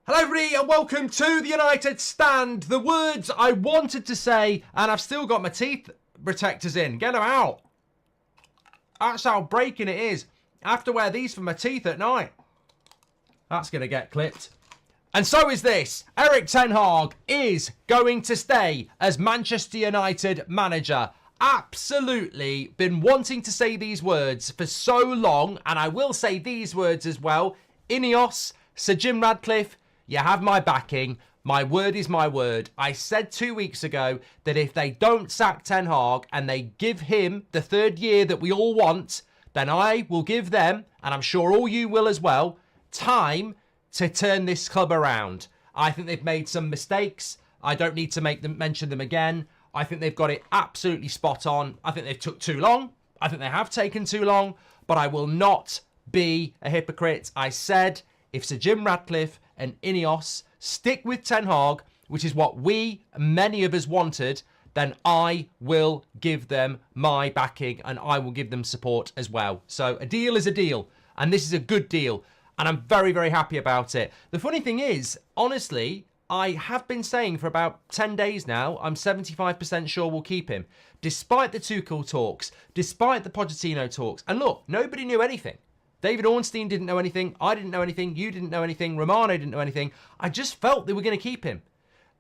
Hello everybody and welcome to the United Stand. The words I wanted to say, and I've still got my teeth protectors in. Get them out. That's how breaking it is. I have to wear these for my teeth at night. That's going to get clipped. And so is this. Erik Ten Hag is going to stay as Manchester United manager. Absolutely been wanting to say these words for so long, and I will say these words as well. Ineos, Sir Jim Ratcliffe, you have my backing. My word is my word. I said 2 weeks ago that if they don't sack Ten Hag and they give him the third year that we all want, then I will give them, and I'm sure all you will as well, time to turn this club around. I think they've made some mistakes. I don't need to mention them again. I think they've got it absolutely spot on. I think they've took too long. I think they have taken too long, but I will not be a hypocrite. I said if Sir Jim Ratcliffe and Ineos stick with Ten Hag, which is what many of us wanted, then I will give them my backing and I will give them support as well. So a deal is a deal, and this is a good deal, and I'm very, very happy about it. The funny thing is, honestly, I have been saying for about 10 days now, I'm 75% sure we'll keep him. Despite the Tuchel talks, despite the Pochettino talks. And look, nobody knew anything. David Ornstein didn't know anything. I didn't know anything. You didn't know anything. Romano didn't know anything. I just felt they were going to keep him.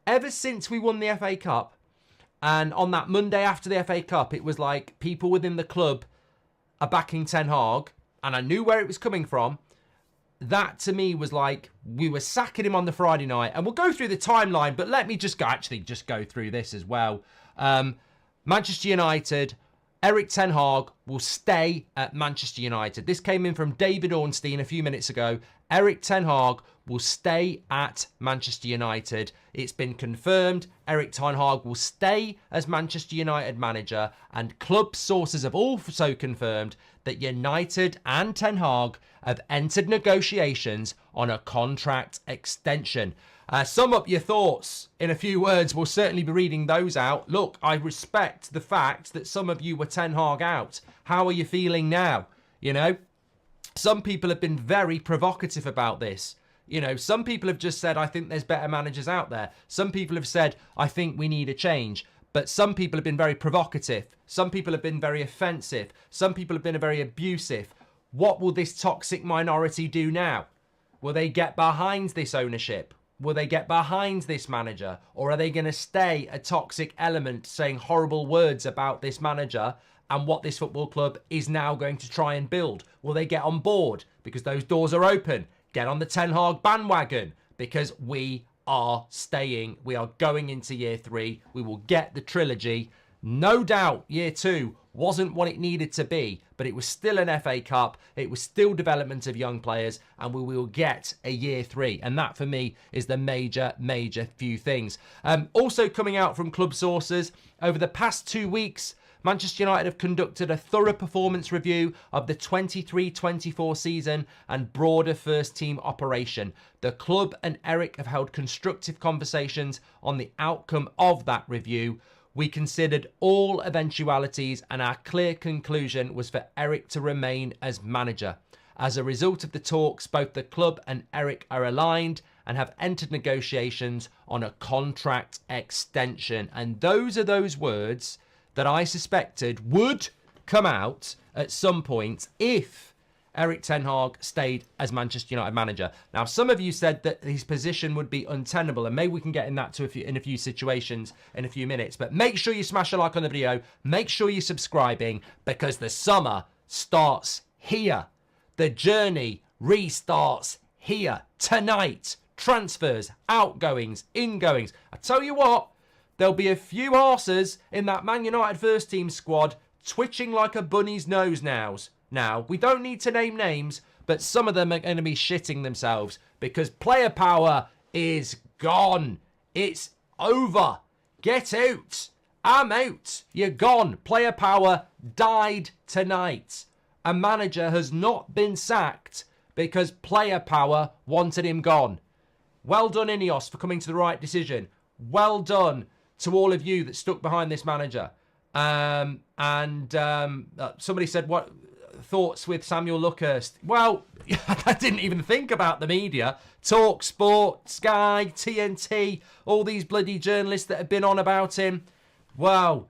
Ever since we won the FA Cup, and on that Monday after the FA Cup, it was like people within the club are backing Ten Hag, and I knew where it was coming from. That to me was like we were sacking him on the Friday night, and we'll go through the timeline, but let me just go through this as well. Manchester United, Erik Ten Hag will stay at Manchester United. This came in from David Ornstein a few minutes ago. Erik Ten Hag will stay at Manchester United. It's been confirmed. Erik Ten Hag will stay as Manchester United manager, and club sources have also confirmed that United and Ten Hag have entered negotiations on a contract extension. Sum up your thoughts in a few words. We'll certainly be reading those out. Look, I respect the fact that some of you were Ten Hag out. How are you feeling now? You know, some people have been very provocative about this. You know, some people have just said, I think there's better managers out there. Some people have said, I think we need a change. But some people have been very provocative. Some people have been very offensive. Some people have been very abusive. What will this toxic minority do now? Will they get behind this ownership? Will they get behind this manager? Or are they going to stay a toxic element saying horrible words about this manager and what this football club is now going to try and build? Will they get on board? Because those doors are open. Get on the Ten Hag bandwagon, because we are staying. We are going into year 3. We will get the trilogy. No doubt year 2 wasn't what it needed to be, but it was still an FA Cup. It was still development of young players, and we will get a year 3. And that for me is the major few things. Also coming out from club sources, over the past 2 weeks, Manchester United have conducted a thorough performance review of the 23-24 season and broader first team operation. The club and Erik have held constructive conversations on the outcome of that review. We considered all eventualities, and our clear conclusion was for Erik to remain as manager. As a result of the talks, both the club and Erik are aligned and have entered negotiations on a contract extension. And those are those words that I suspected would come out at some point if Erik Ten Hag stayed as Manchester United manager. Now, some of you said that his position would be untenable, and maybe we can get in that in a few situations in a few minutes. But make sure you smash a like on the video. Make sure you're subscribing, because the summer starts here. The journey restarts here tonight. Transfers, outgoings, ingoings. I tell you what, there'll be a few arses in that Man United first team squad twitching like a bunny's nose now. We don't need to name names, but some of them are going to be shitting themselves because player power is gone. It's over. Get out. I'm out. You're gone. Player power died tonight. A manager has not been sacked because player power wanted him gone. Well done, Ineos, for coming to the right decision. Well done to all of you that stuck behind this manager. Somebody said, what thoughts with Samuel Luckhurst? Well, I didn't even think about the media. Talk Sport, Sky, TNT, all these bloody journalists that have been on about him. Well,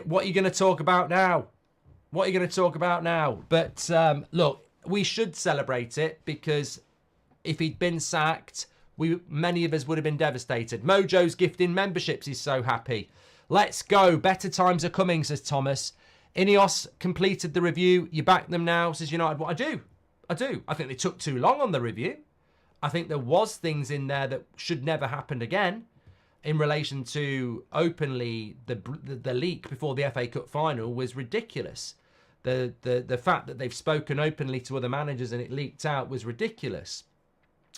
what are you going to talk about now? What are you going to talk about now? But look, we should celebrate it, because if he'd been sacked, many of us would have been devastated. Mojo's gifting memberships. He's so happy. Let's go. Better times are coming, says Thomas. Ineos completed the review. You back them now, says United. Well, I do. I think they took too long on the review. I think there was things in there that should never happen again in relation to openly the leak before the FA Cup final was ridiculous. The fact that they've spoken openly to other managers and it leaked out was ridiculous.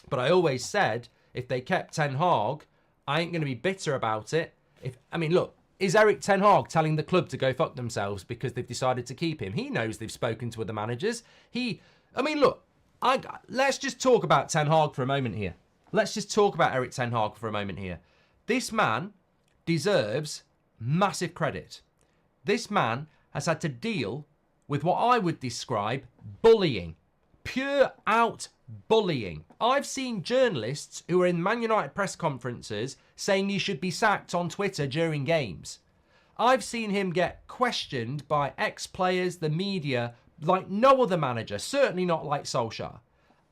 But I always said, if they kept Ten Hag, I ain't going to be bitter about it. Look, is Eric Ten Hag telling the club to go fuck themselves because they've decided to keep him? He knows they've spoken to other managers. Let's just talk about Ten Hag for a moment here. Let's just talk about Eric Ten Hag for a moment here. This man deserves massive credit. This man has had to deal with what I would describe bullying. Pure out bullying. I've seen journalists who are in Man United press conferences saying he should be sacked on Twitter during games. I've seen him get questioned by ex-players, the media, like no other manager, certainly not like Solskjaer.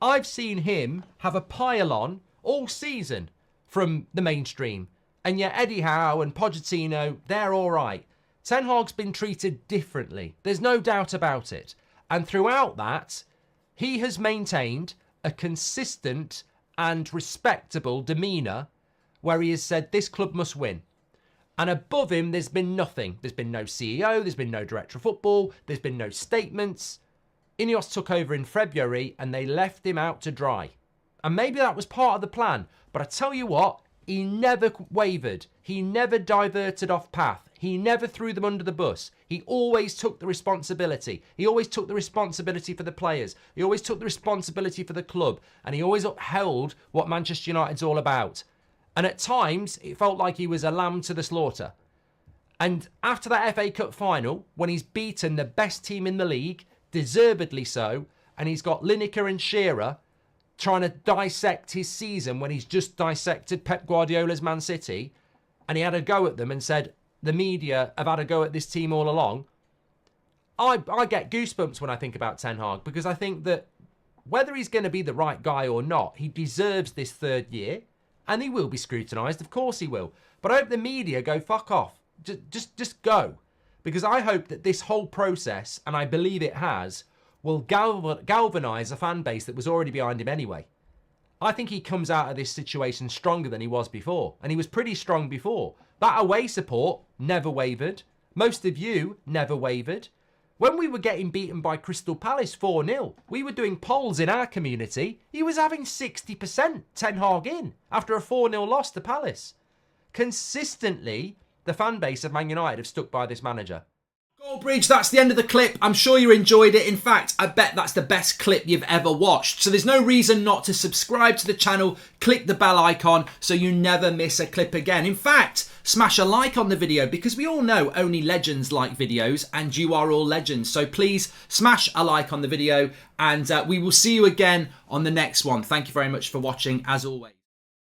I've seen him have a pile-on all season from the mainstream. And yet Eddie Howe and Pochettino, they're all right. Ten Hag's been treated differently. There's no doubt about it. And throughout that, he has maintained a consistent and respectable demeanour where he has said this club must win. And above him, there's been nothing. There's been no CEO, there's been no director of football, there's been no statements. Ineos took over in February and they left him out to dry. And maybe that was part of the plan. But I tell you what, he never wavered. He never diverted off path. He never threw them under the bus. He always took the responsibility. He always took the responsibility for the players. He always took the responsibility for the club. And he always upheld what Manchester United's all about. And at times, it felt like he was a lamb to the slaughter. And after that FA Cup final, when he's beaten the best team in the league, deservedly so, and he's got Lineker and Shearer trying to dissect his season when he's just dissected Pep Guardiola's Man City, and he had a go at them and said, the media have had a go at this team all along. I get goosebumps when I think about Ten Hag, because I think that whether he's going to be the right guy or not, he deserves this third year, and he will be scrutinised. Of course he will. But I hope the media go fuck off. Just go. Because I hope that this whole process, and I believe it has, will galvanise a fan base that was already behind him anyway. I think he comes out of this situation stronger than he was before. And he was pretty strong before. That away support never wavered. Most of you never wavered. When we were getting beaten by Crystal Palace 4-0, we were doing polls in our community. He was having 60% Ten Hag in after a 4-0 loss to Palace. Consistently, the fan base of Man United have stuck by this manager. Goldbridge, that's the end of the clip. I'm sure you enjoyed it. In fact, I bet that's the best clip you've ever watched. So there's no reason not to subscribe to the channel. Click the bell icon so you never miss a clip again. In fact, smash a like on the video, because we all know only legends like videos, and you are all legends. So please smash a like on the video, and we will see you again on the next one. Thank you very much for watching, as always.